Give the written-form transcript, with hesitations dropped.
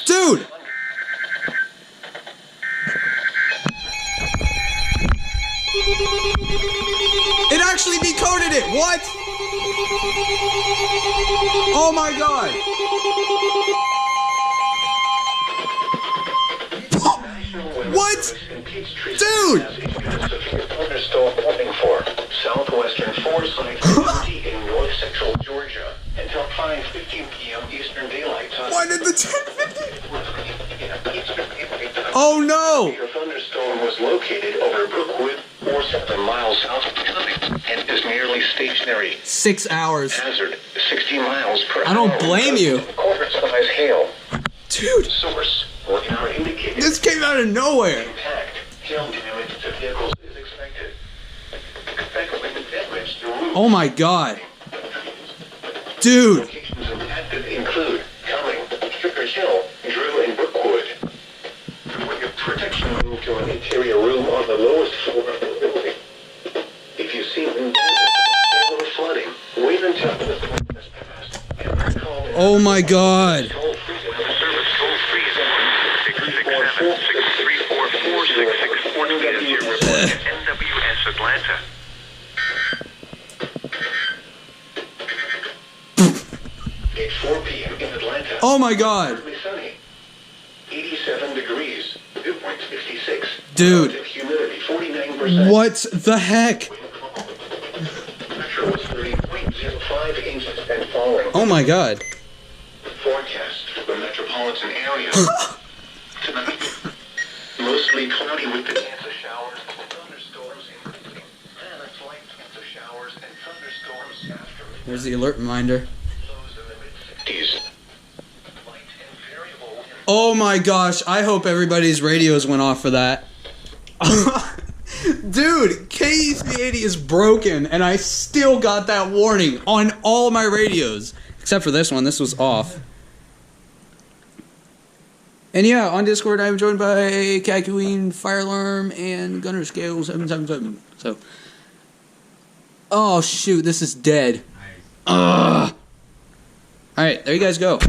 Dude! It actually decoded it! What? Oh my god! What? Dude! Thunderstorm warning for southwestern Forsyth County in north central Georgia until 5:15 p.m. Eastern Daylight Time. Why did the 1050? Oh no! Your thunderstorm was located over Brookwood, 7 miles south of the county, and is nearly stationary. 6 hours. Hazard 60 miles per hour. I don't blame you. Quarter-size hail. Dude, Source radar indicated. this came out of nowhere. Impact. Hail damage to vehicles is expected. Damage to roofs. Oh my god. Dude. Locations impacted include Cumming, Strickers Hill, Drew, and Brookwood. With your protection, move to an interior room on the lowest floor of the building. If you see wind damage or flooding, wait until the storm has passed. And call in Oh my god. toll-free service toll-free 634-466-344-664 to get us your report at NWS Atlanta. At 4 p.m. in Atlanta. Oh my god. Partly sunny. 87 degrees. Dew point 56. Dude. Relative humidity 49%. What the heck? Pressure was 30.05 inches and falling. Oh my god. Forecast for the metropolitan area. Tonight, mostly cloudy with the chance of showers and thunderstorms increasing. And a slight chance of showers and thunderstorms after midnight. There's the alert reminder. Lows in the mid-50s. Light and variable wind. Oh my gosh, I hope everybody's radios went off for that. Dude, KEC80 is broken and I still got that warning on all my radios. Except for this one, this was off. And yeah, on Discord I'm joined by Cat Queen, Fire Alarm, and Gunner Scale 777. So, oh shoot, this is dead. Ugh. Alright, there you guys go.